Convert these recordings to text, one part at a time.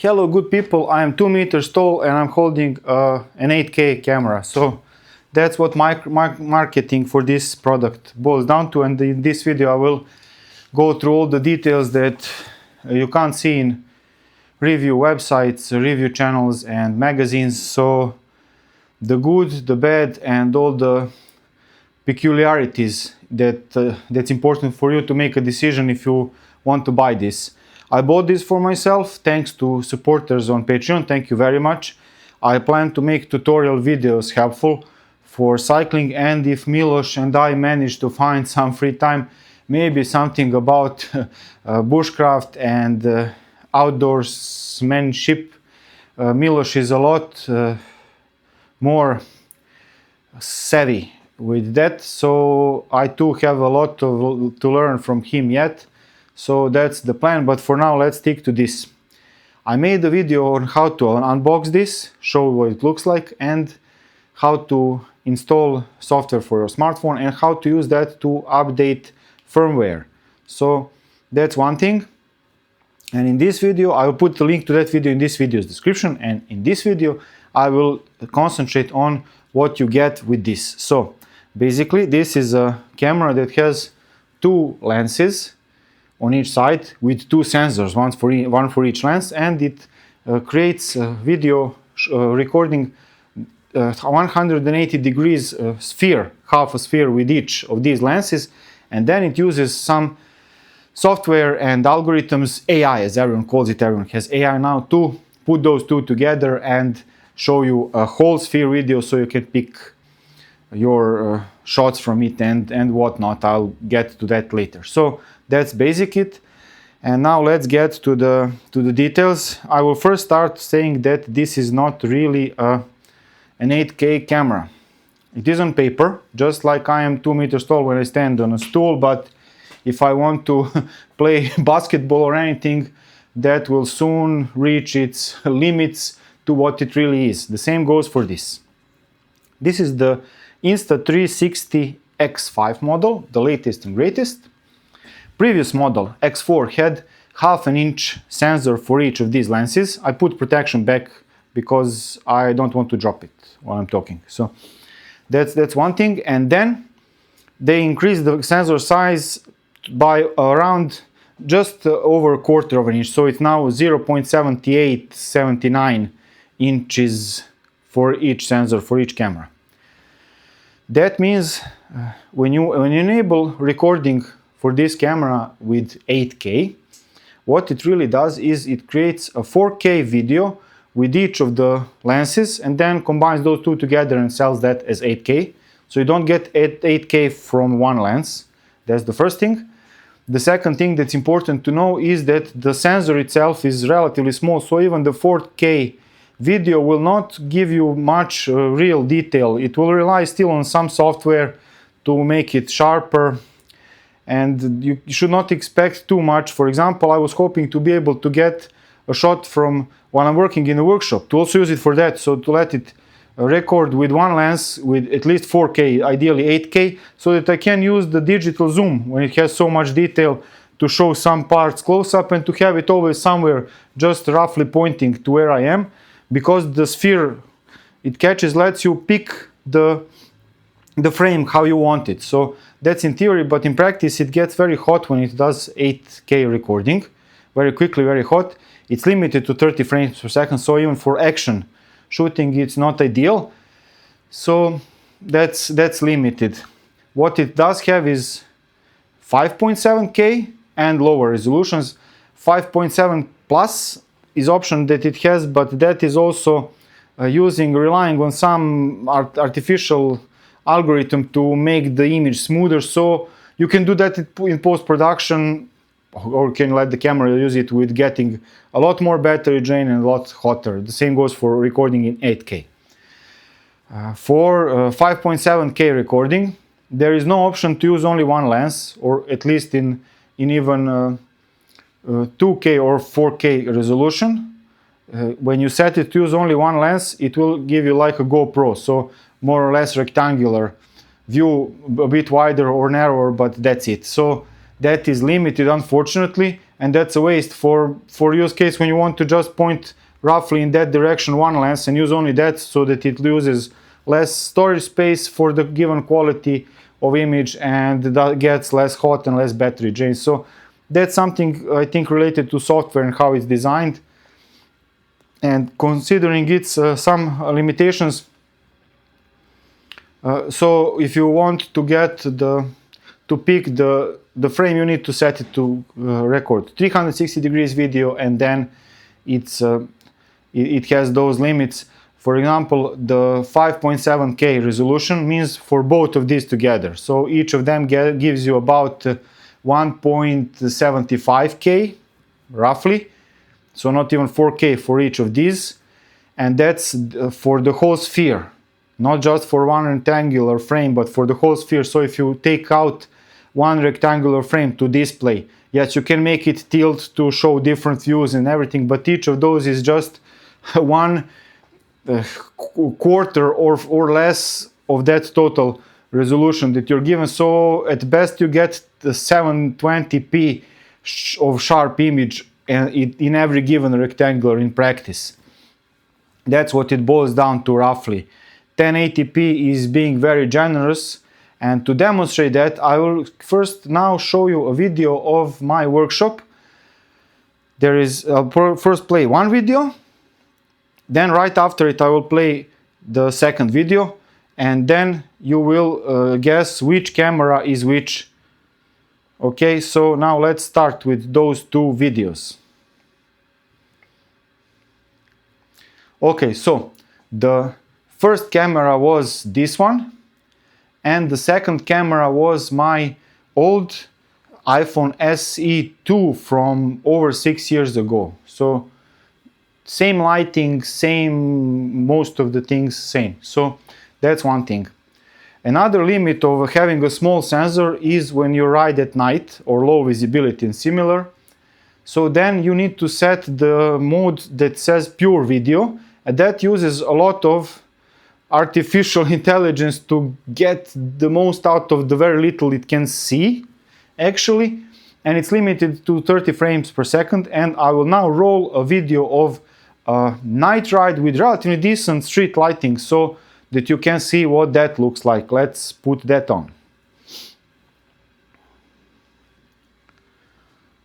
Hello good people, I am 2 meters tall and I'm holding an 8K camera. So that's what marketing for this product boils down to, and in this video I will go through all the details that you can't see in review websites, review channels and magazines. So the good, the bad and all the peculiarities that's important for you to make a decision if you want to buy this. I bought this for myself thanks to supporters on Patreon, thank you very much. I plan to make tutorial videos helpful for cycling, and if Milos and I manage to find some free time, maybe something about bushcraft and outdoorsmanship. Milos is a lot more savvy with that, so I too have a lot to learn from him yet. So that's the plan, but for now let's stick to this. I made a video on how to unbox this, show what it looks like, and how to install software for your smartphone and how to use that to update firmware. So that's one thing. And in this video, I will put the link to that video in this video's description, and in this video I will concentrate on what you get with this. So basically this is a camera that has two lenses on each side with two sensors, one for each lens, and it creates video recording 180 degrees sphere, half a sphere with each of these lenses, and then it uses some software and algorithms, AI as everyone calls it, everyone has AI now, to put those two together and show you a whole sphere video so you can pick your shots from it and whatnot. I'll get to that later. So that's basic it, and now let's get to the details. I will first start saying that this is not really an 8K camera. It is on paper, just like I am 2 meters tall when I stand on a stool, but if I want to play basketball or anything, that will soon reach its limits to what it really is. The same goes for this. This is the Insta360 X5 model, the latest and greatest. Previous model, X4, had half an inch sensor for each of these lenses. I put protection back because I don't want to drop it while I'm talking. So that's one thing. And then they increased the sensor size by around just over a quarter of an inch. So it's now 0.7879 inches for each sensor, for each camera. That means when you enable recording for this camera with 8K, what it really does is it creates a 4K video with each of the lenses and then combines those two together and sells that as 8K. So you don't get 8K from one lens. That's the first thing. The second thing that's important to know is that the sensor itself is relatively small, so even the 4K video will not give you much real detail. It will rely still on some software to make it sharper, and you should not expect too much. For example, I was hoping to be able to get a shot from when I'm working in a workshop, to also use it for that, so to let it record with one lens with at least 4K, ideally 8K, so that I can use the digital zoom when it has so much detail to show some parts close up and to have it always somewhere just roughly pointing to where I am, because the sphere it catches lets you pick the frame how you want it. So that's in theory, but in practice it gets very hot when it does 8K recording, very quickly, very hot. It's limited to 30 frames per second, so even for action shooting it's not ideal. So that's limited. What it does have is 5.7K and lower resolutions. 5.7 plus is option that it has, but that is also relying on some artificial algorithm to make the image smoother. So you can do that in post-production, or can let the camera use it with getting a lot more battery drain and a lot hotter. The same goes for recording in 8K. For 5.7K recording, there is no option to use only one lens, or at least in even 2K or 4K resolution. When you set it to use only one lens, it will give you like a GoPro, so more or less rectangular view, a bit wider or narrower, but that's it. So that is limited, unfortunately, and that's a waste for use case when you want to just point roughly in that direction one lens and use only that, so that it uses less storage space for the given quality of image and that gets less hot and less battery drain. So that's something I think related to software and how it's designed, and considering its some limitations. So if you want to get to pick the frame, you need to set it to record 360 degrees video, and then it has those limits. For example, the 5.7K resolution means for both of these together. So each of them gives you about 1.75K roughly. So not even 4K for each of these. And that's for the whole sphere, not just for one rectangular frame, but for the whole sphere. So if you take out one rectangular frame to display, yes, you can make it tilt to show different views and everything, but each of those is just one quarter or less of that total resolution that you're given. So at best you get the 720p of sharp image in every given rectangular in practice. That's what it boils down to roughly. 1080p is being very generous, and to demonstrate that I will first now show you a video of my workshop. I'll first play one video, then right after it I will play the second video, and then you will guess which camera is which. Okay, so now let's start with those two videos. Okay, so the first camera was this one, and the second camera was my old iPhone SE2 from over 6 years ago. So same lighting, same, most of the things same. So that's one thing. Another limit of having a small sensor is when you ride at night or low visibility and similar. So then you need to set the mode that says PureVideo, and that uses a lot of artificial intelligence to get the most out of the very little it can see actually, and it's limited to 30 frames per second. And I will now roll a video of a night ride with relatively decent street lighting so that you can see what that looks like. Let's put that on.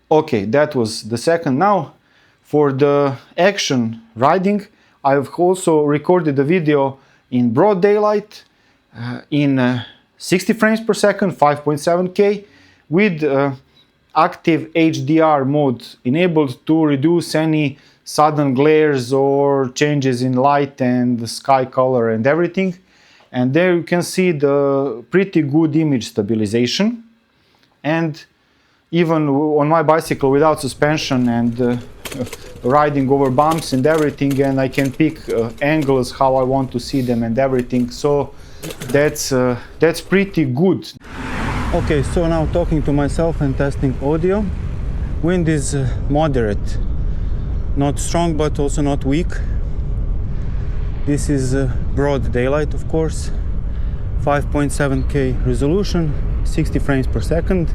Okay, that was the second. Now for the action riding, I've also recorded a video in broad daylight in 60 frames per second, 5.7K, with active HDR mode enabled to reduce any sudden glares or changes in light and the sky color and everything. And there you can see the pretty good image stabilization. And even on my bicycle without suspension and riding over bumps and everything, and I can pick angles how I want to see them and everything. So that's pretty good. Okay, so now talking to myself and testing audio. Wind is moderate, not strong but also not weak. This is broad daylight, of course. 5.7K resolution, 60 frames per second.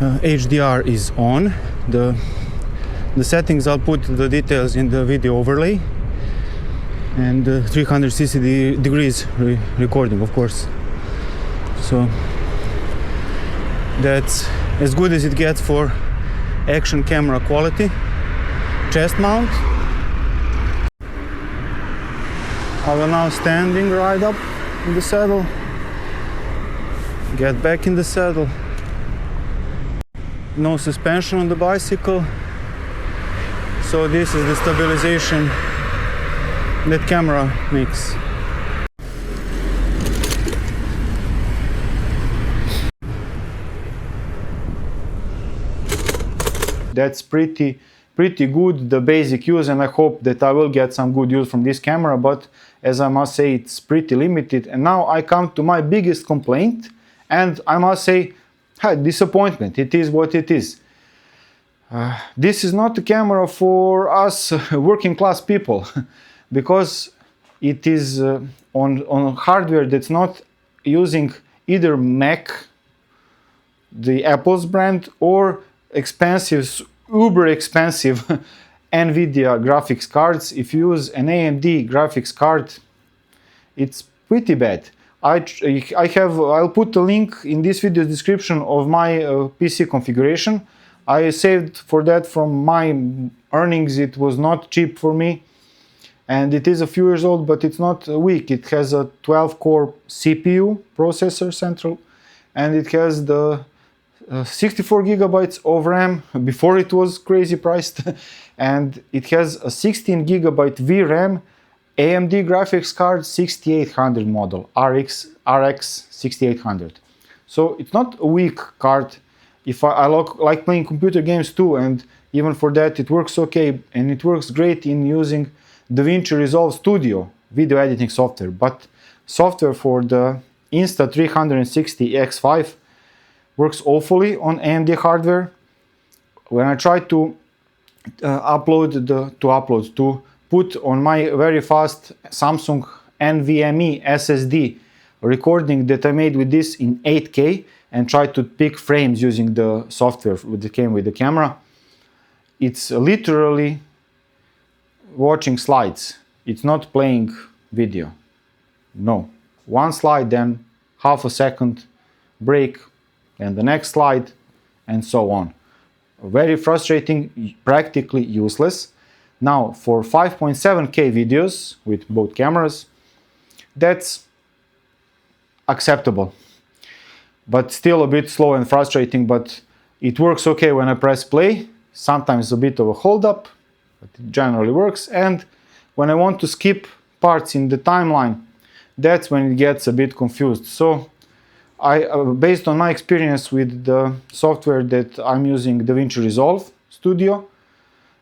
HDR is on. The settings, I'll put the details in the video overlay, and 360 degrees recording, of course. So that's as good as it gets for action camera quality. Chest mount. I will now standing right up in the saddle, get back in the saddle. No suspension on the bicycle. So this is the stabilization that camera makes. That's pretty good, the basic use, and I hope that I will get some good use from this camera, but as I must say, it's pretty limited. And now I come to my biggest complaint, and I must say, disappointment. It is what it is. This is not a camera for us working class people because it is on hardware that's not using either Mac the Apple's brand or expensive, uber expensive NVIDIA graphics cards. If you use an AMD graphics card, it's pretty bad. I'll put a link in this video description of my PC configuration. I saved for that from my earnings. It was not cheap for me, and it is a few years old, but it's not weak. It has a 12-core CPU processor central, and it has the 64 gigabytes of RAM before it was crazy priced, and it has a 16 gigabyte VRAM AMD graphics card 6800 model, RX 6800. So it's not a weak card. If I like playing computer games too, and even for that it works okay, and it works great in using DaVinci Resolve Studio video editing software. But software for the Insta360 X5 works awfully on AMD hardware. When I try to put on my very fast Samsung NVMe SSD recording that I made with this in 8K and try to pick frames using the software that came with the camera, it's literally watching slides. It's not playing video. No. One slide, then half a second break, and the next slide, and so on. Very frustrating, practically useless. Now, for 5.7K videos with both cameras, that's acceptable. But still a bit slow and frustrating, but it works okay when I press play. Sometimes a bit of a hold up, but it generally works. And when I want to skip parts in the timeline, that's when it gets a bit confused. So based on my experience with the software that I'm using, DaVinci Resolve Studio,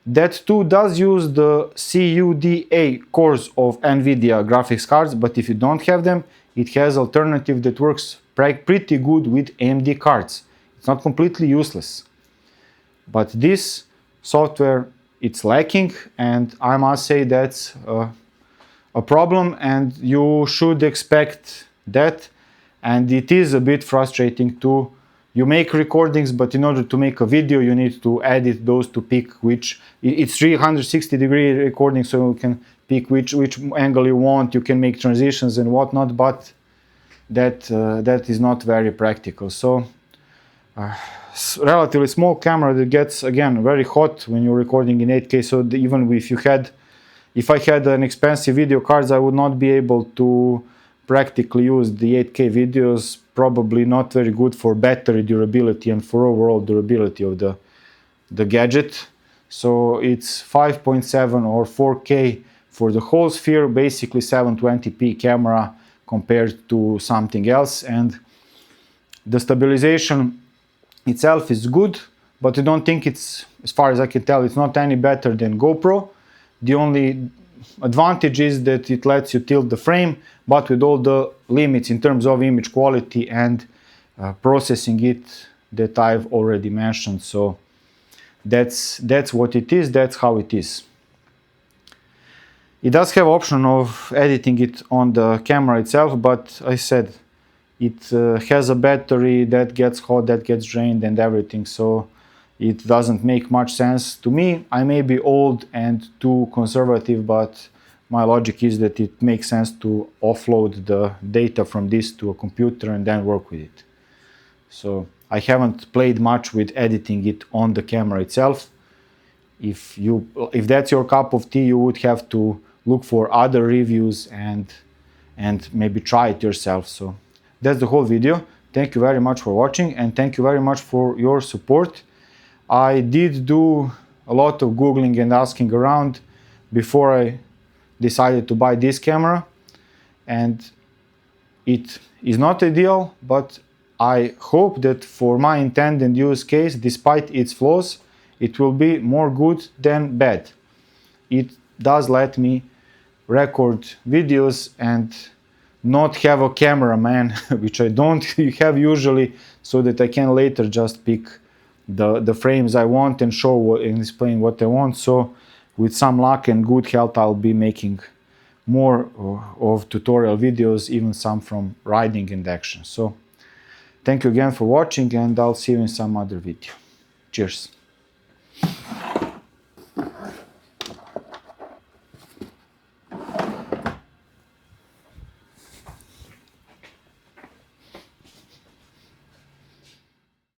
that too does use the CUDA cores of NVIDIA graphics cards, but if you don't have them, it has alternative that works pretty good with AMD cards. It's not completely useless. But this software, it's lacking, and I must say that's a problem, and you should expect that. And it is a bit frustrating too. You make recordings, but in order to make a video, you need to edit those to pick which. It's 360-degree recording, so you can pick which angle you want. You can make transitions and whatnot, but that is not very practical. So relatively small camera that gets again very hot when you're recording in 8K. So even if I had an expensive video cards, I would not be able to practically use the 8K videos. Probably not very good for battery durability and for overall durability of the gadget. So it's 5.7 or 4K for the whole sphere, basically 720p camera compared to something else. And the stabilization itself is good, but I don't think it's, as far as I can tell, it's not any better than GoPro. The only advantage is that it lets you tilt the frame, but with all the limits in terms of image quality and processing it that I've already mentioned. So that's what it is, that's how it is. It does have option of editing it on the camera itself, but I said it has a battery that gets hot, that gets drained and everything, so it doesn't make much sense to me. I may be old and too conservative, but my logic is that it makes sense to offload the data from this to a computer and then work with it. So I haven't played much with editing it on the camera itself. If that's your cup of tea, you would have to look for other reviews and maybe try it yourself. So that's the whole video. Thank you very much for watching, and thank you very much for your support. I did do a lot of Googling and asking around before I decided to buy this camera, and it is not ideal, but I hope that for my intended use case, despite its flaws, it will be more good than bad. It does let me record videos and not have a cameraman, which I don't have usually, so that I can later just pick the frames I want and show and explain what I want. So with some luck and good health, I'll be making more of tutorial videos, even some from riding and action. So Thank you again for watching, and I'll see you in some other video. Cheers!